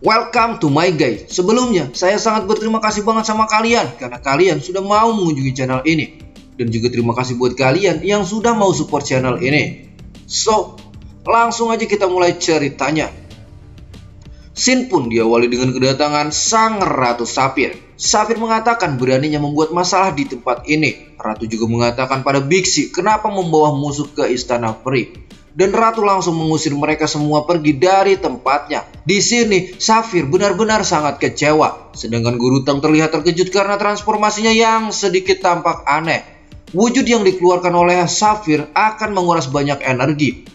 Welcome to my guys. Sebelumnya, saya sangat berterima kasih banget sama kalian karena kalian sudah mau mengunjungi channel ini. Dan juga terima kasih buat kalian yang sudah mau support channel ini. So, langsung aja kita mulai ceritanya. Scene pun diawali dengan kedatangan sang Ratu Saphir. Saphir mengatakan beraninya membuat masalah di tempat ini. Ratu juga mengatakan pada Bixi kenapa membawa musuh ke istana peri. Dan Ratu langsung mengusir mereka semua pergi dari tempatnya. Di sini, Saphir benar-benar sangat kecewa. Sedangkan Guru Tang terlihat terkejut karena transformasinya yang sedikit tampak aneh. Wujud yang dikeluarkan oleh Saphir akan menguras banyak energi.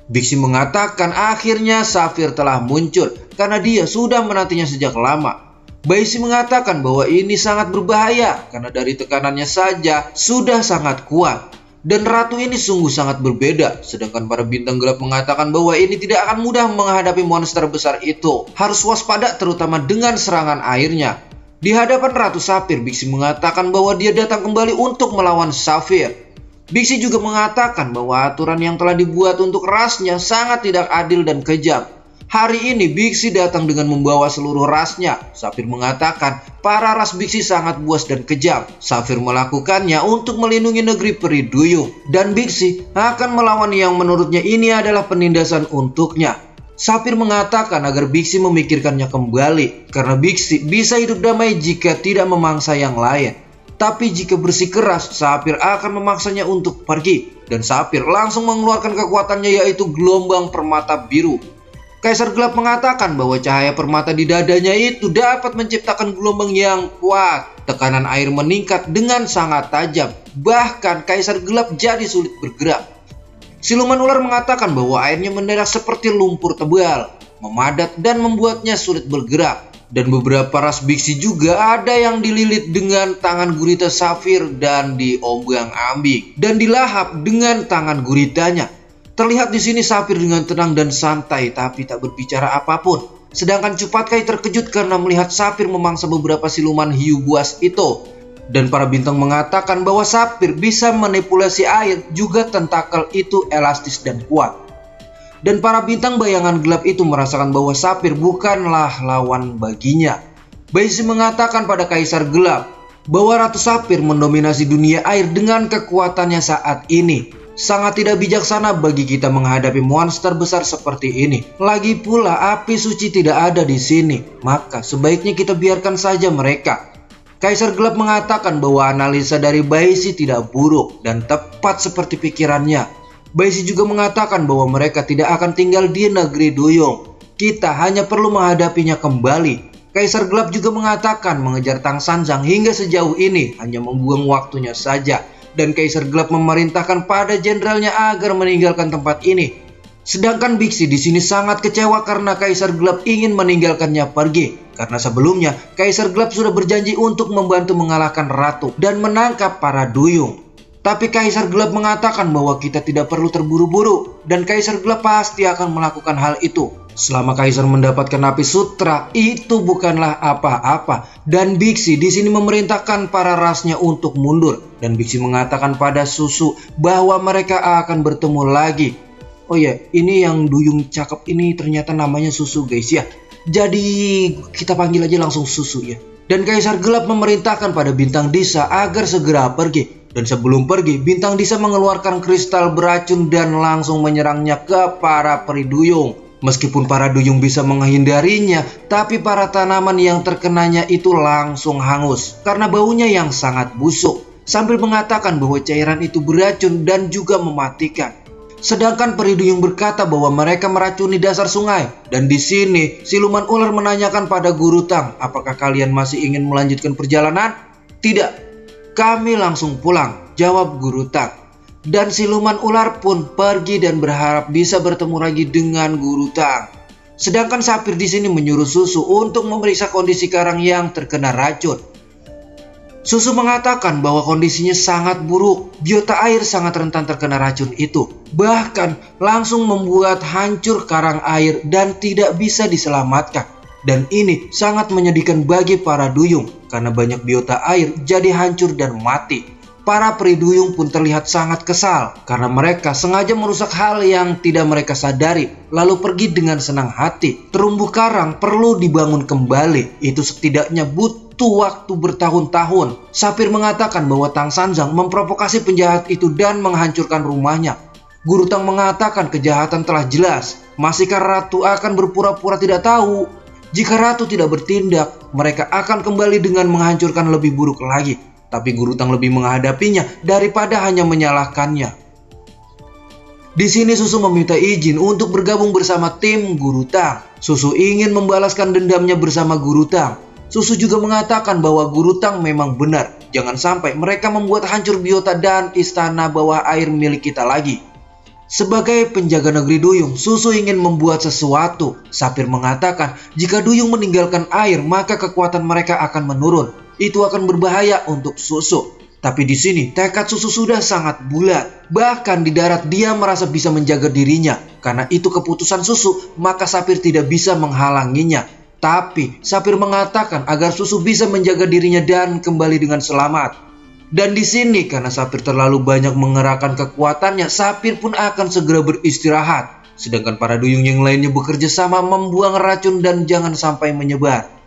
Bixi mengatakan akhirnya Saphir telah muncul karena dia sudah menantinya sejak lama. Baishi mengatakan bahwa ini sangat berbahaya karena dari tekanannya saja sudah sangat kuat. Dan ratu ini sungguh sangat berbeda. Sedangkan para bintang gelap mengatakan bahwa ini tidak akan mudah menghadapi monster besar itu. Harus waspada terutama dengan serangan airnya. Di hadapan Ratu Saphir, Bixi mengatakan bahwa dia datang kembali untuk melawan Saphir. Bixi juga mengatakan bahwa aturan yang telah dibuat untuk rasnya sangat tidak adil dan kejam. Hari ini Bixi datang dengan membawa seluruh rasnya. Saphir mengatakan para ras Bixi sangat buas dan kejam. Saphir melakukannya untuk melindungi negeri peri duyung. Dan Bixi akan melawan yang menurutnya ini adalah penindasan untuknya. Saphir mengatakan agar Bixi memikirkannya kembali. Karena Bixi bisa hidup damai jika tidak memangsa yang lain. Tapi jika bersikeras, Saphir akan memaksanya untuk pergi. Dan Saphir langsung mengeluarkan kekuatannya yaitu gelombang permata biru. Kaisar Gelap mengatakan bahwa cahaya permata di dadanya itu dapat menciptakan gelombang yang kuat. Tekanan air meningkat dengan sangat tajam. Bahkan Kaisar Gelap jadi sulit bergerak. Siluman ular mengatakan bahwa airnya mendadak seperti lumpur tebal, memadat dan membuatnya sulit bergerak. Dan beberapa ras Bixi juga ada yang dililit dengan tangan gurita Saphir dan diombang-ambing dan dilahap dengan tangan guritanya. Terlihat di sini Saphir dengan tenang dan santai tapi tak berbicara apapun. Sedangkan Cupatkai terkejut karena melihat Saphir memangsa beberapa siluman hiu buas itu. Dan para bintang mengatakan bahwa Saphir bisa manipulasi air, juga tentakel itu elastis dan kuat. Dan para bintang bayangan gelap itu merasakan bahwa Saphir bukanlah lawan baginya. Baishi mengatakan pada Kaisar Gelap bahwa Ratu Saphir mendominasi dunia air dengan kekuatannya saat ini. Sangat tidak bijaksana bagi kita menghadapi monster besar seperti ini. Lagi pula api suci tidak ada di sini. Maka sebaiknya kita biarkan saja mereka. Kaisar Gelap mengatakan bahwa analisa dari Baishi tidak buruk dan tepat seperti pikirannya. Baishi juga mengatakan bahwa mereka tidak akan tinggal di negeri duyung. Kita hanya perlu menghadapinya kembali. Kaisar Gelap juga mengatakan mengejar Tang Sanzang hingga sejauh ini hanya membuang waktunya saja. Dan Kaisar Gelap memerintahkan pada jenderalnya agar meninggalkan tempat ini. Sedangkan Bixi di sini sangat kecewa karena Kaisar Gelap ingin meninggalkannya pergi. Karena sebelumnya Kaisar Gelap sudah berjanji untuk membantu mengalahkan Ratu dan menangkap para duyung. Tapi Kaisar Gelap mengatakan bahwa kita tidak perlu terburu-buru dan Kaisar Gelap pasti akan melakukan hal itu. Selama Kaisar mendapatkan api sutra, itu bukanlah apa-apa. Dan Bixi di sini memerintahkan para rasnya untuk mundur. Dan Bixi mengatakan pada Susu bahwa mereka akan bertemu lagi. Oh ya, ini yang duyung cakep ini ternyata namanya Susu guys ya. Jadi kita panggil aja langsung Susu ya. Dan Kaisar Gelap memerintahkan pada Bintang Disa agar segera pergi. Dan sebelum pergi, Bintang Disa mengeluarkan kristal beracun dan langsung menyerangnya ke para peri duyung. Meskipun para duyung bisa menghindarinya, tapi para tanaman yang terkenanya itu langsung hangus karena baunya yang sangat busuk. Sambil mengatakan bahwa cairan itu beracun dan juga mematikan. Sedangkan peri duyung berkata bahwa mereka meracuni dasar sungai. Dan di sini siluman ular menanyakan pada Guru Tang, apakah kalian masih ingin melanjutkan perjalanan? Tidak, kami langsung pulang, jawab Guru Tang. Dan siluman ular pun pergi dan berharap bisa bertemu lagi dengan Guru Tang. Sedangkan Saphir di sini menyuruh Susu untuk memeriksa kondisi karang yang terkena racun. Susu mengatakan bahwa kondisinya sangat buruk. Biota air sangat rentan terkena racun itu. Bahkan langsung membuat hancur karang air dan tidak bisa diselamatkan. Dan ini sangat menyedihkan bagi para duyung karena banyak biota air jadi hancur dan mati. Para peri duyung pun terlihat sangat kesal karena mereka sengaja merusak hal yang tidak mereka sadari, lalu pergi dengan senang hati. Terumbu karang perlu dibangun kembali, itu setidaknya butuh waktu bertahun-tahun. Sapir mengatakan bahwa Tang Sanzang memprovokasi penjahat itu dan menghancurkan rumahnya. Guru Tang mengatakan kejahatan telah jelas. Masihkah ratu akan berpura-pura tidak tahu? Jika ratu tidak bertindak, mereka akan kembali dengan menghancurkan lebih buruk lagi. Tapi Guru Tang lebih menghadapinya daripada hanya menyalahkannya. Di sini Susu meminta izin untuk bergabung bersama tim Guru Tang. Susu ingin membalaskan dendamnya bersama Guru Tang. Susu juga mengatakan bahwa Guru Tang memang benar. Jangan sampai mereka membuat hancur biota dan istana bawah air milik kita lagi. Sebagai penjaga negeri duyung, Susu ingin membuat sesuatu. Sapir mengatakan jika duyung meninggalkan air, maka kekuatan mereka akan menurun. Itu akan berbahaya untuk Susu. Tapi di sini tekad Susu sudah sangat bulat. Bahkan di darat dia merasa bisa menjaga dirinya. Karena itu keputusan Susu, maka Sapir tidak bisa menghalanginya. Tapi Sapir mengatakan agar Susu bisa menjaga dirinya dan kembali dengan selamat. Dan di sini karena Sapir terlalu banyak mengerahkan kekuatannya, Sapir pun akan segera beristirahat. Sedangkan para duyung yang lainnya bekerja sama membuang racun dan jangan sampai menyebar.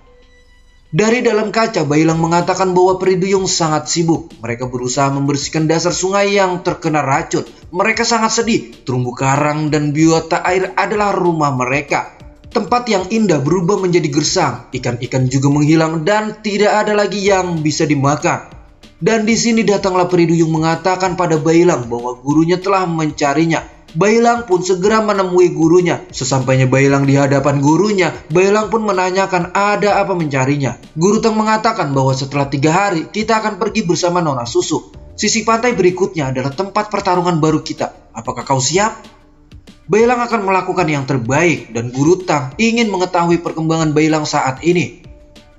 Dari dalam kaca, Bailang mengatakan bahwa peri duyung sangat sibuk. Mereka berusaha membersihkan dasar sungai yang terkena racun. Mereka sangat sedih. Terumbu karang dan biota air adalah rumah mereka. Tempat yang indah berubah menjadi gersang. Ikan-ikan juga menghilang dan tidak ada lagi yang bisa dimakan. Dan di sini datanglah peri duyung mengatakan pada Bailang bahwa gurunya telah mencarinya. Bailang pun segera menemui gurunya. Sesampainya Bailang di hadapan gurunya, Bailang pun menanyakan ada apa mencarinya. Guru Tang mengatakan bahwa setelah 3 hari kita akan pergi bersama Nona Susu. Sisi pantai berikutnya adalah tempat pertarungan baru kita. Apakah kau siap? Bailang akan melakukan yang terbaik dan Guru Tang ingin mengetahui perkembangan Bailang saat ini.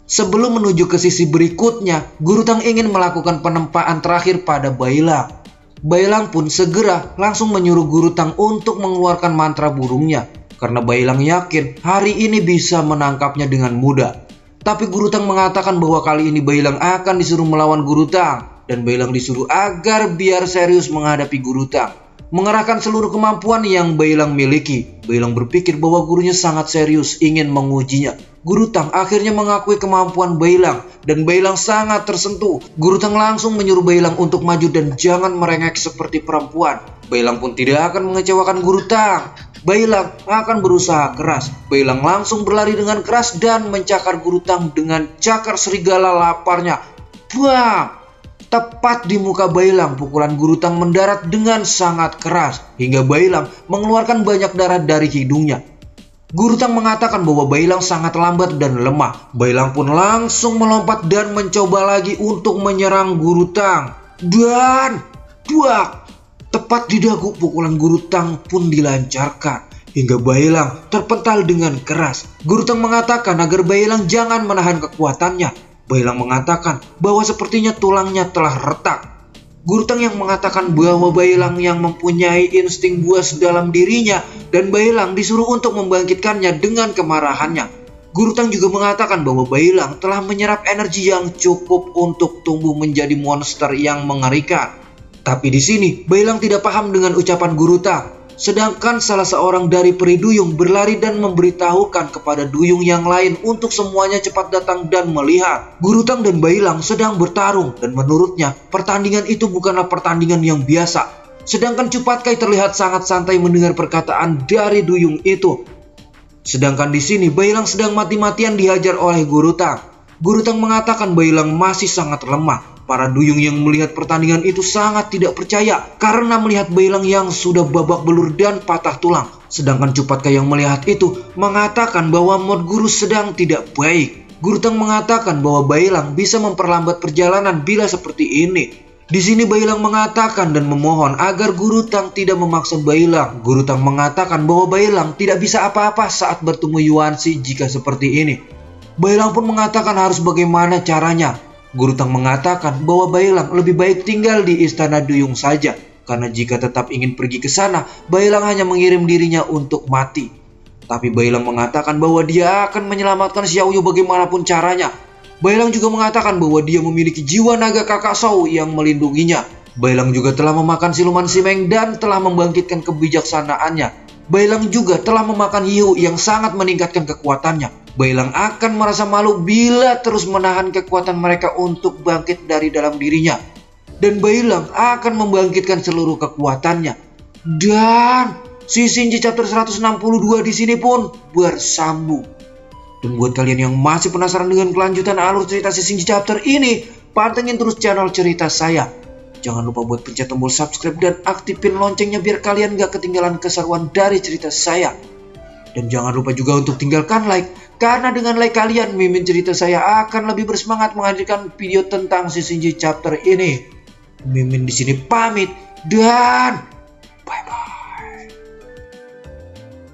Sebelum menuju ke sisi berikutnya, Guru Tang ingin melakukan penempaan terakhir pada Bailang. Bailang pun segera langsung menyuruh Guru Tang untuk mengeluarkan mantra burungnya. Karena Bailang yakin hari ini bisa menangkapnya dengan mudah. Tapi Guru Tang mengatakan bahwa kali ini Bailang akan disuruh melawan Guru Tang. Dan Bailang disuruh agar biar serius menghadapi Guru Tang. Mengerahkan seluruh kemampuan yang Bailang miliki. Bailang berpikir bahwa gurunya sangat serius ingin mengujinya. Guru Tang akhirnya mengakui kemampuan Bailang. Dan Bailang sangat tersentuh. Guru Tang langsung menyuruh Bailang untuk maju dan jangan merengek seperti perempuan. Bailang pun tidak akan mengecewakan Guru Tang. Bailang akan berusaha keras. Bailang langsung berlari dengan keras dan mencakar Guru Tang dengan cakar serigala laparnya. Bam! Tepat di muka Bailang, pukulan Guru Tang mendarat dengan sangat keras hingga Bailang mengeluarkan banyak darah dari hidungnya. Guru Tang mengatakan bahwa Bailang sangat lambat dan lemah. Bailang pun langsung melompat dan mencoba lagi untuk menyerang Guru Tang. Dan duak! Tepat di dagu, pukulan Guru Tang pun dilancarkan hingga Bailang terpental dengan keras. Guru Tang mengatakan agar Bailang jangan menahan kekuatannya. Bailang mengatakan bahwa sepertinya tulangnya telah retak. Guru Tang yang mengatakan bahwa Bailang yang mempunyai insting buas dalam dirinya dan Bailang disuruh untuk membangkitkannya dengan kemarahannya. Guru Tang juga mengatakan bahwa Bailang telah menyerap energi yang cukup untuk tumbuh menjadi monster yang mengerikan. Tapi di sini Bailang tidak paham dengan ucapan Guru Tang. Sedangkan salah seorang dari peri duyung berlari dan memberitahukan kepada duyung yang lain untuk semuanya cepat datang dan melihat. Guru Tang dan Bailang sedang bertarung dan menurutnya pertandingan itu bukanlah pertandingan yang biasa. Sedangkan Cupatkai terlihat sangat santai mendengar perkataan dari duyung itu. Sedangkan di sini Bailang sedang mati-matian dihajar oleh Guru Tang. Guru Tang mengatakan Bailang masih sangat lemah. Para duyung yang melihat pertandingan itu sangat tidak percaya karena melihat Bailang yang sudah babak belur dan patah tulang. Sedangkan Cupatkai yang melihat itu mengatakan bahwa mood guru sedang tidak baik. Guru Tang mengatakan bahwa Bailang bisa memperlambat perjalanan bila seperti ini. Di sini Bailang mengatakan dan memohon agar Guru Tang tidak memaksa Bailang. Guru Tang mengatakan bahwa Bailang tidak bisa apa-apa saat bertemu Yuansi jika seperti ini. Bailang pun mengatakan harus bagaimana caranya. Guru Tang mengatakan bahwa Bailang lebih baik tinggal di istana duyung saja. Karena jika tetap ingin pergi ke sana, Bailang hanya mengirim dirinya untuk mati. Tapi Bailang mengatakan bahwa dia akan menyelamatkan Xiaoyu bagaimanapun caranya. Bailang juga mengatakan bahwa dia memiliki jiwa naga kakak Shou yang melindunginya. Bailang juga telah memakan siluman Simeng dan telah membangkitkan kebijaksanaannya. Bailang juga telah memakan hiu yang sangat meningkatkan kekuatannya. Bailang akan merasa malu bila terus menahan kekuatan mereka untuk bangkit dari dalam dirinya. Dan Bailang akan membangkitkan seluruh kekuatannya. Dan si Shinji chapter 162 di sini pun bersambung. Dan buat kalian yang masih penasaran dengan kelanjutan alur cerita si Shinji chapter ini, pantengin terus channel cerita saya. Jangan lupa buat pencet tombol subscribe dan aktifin loncengnya biar kalian gak ketinggalan keseruan dari cerita saya. Dan jangan lupa juga untuk tinggalkan like, karena dengan like kalian, Mimin cerita saya akan lebih bersemangat menghadirkan video tentang si Shinji chapter ini. Mimin di sini pamit dan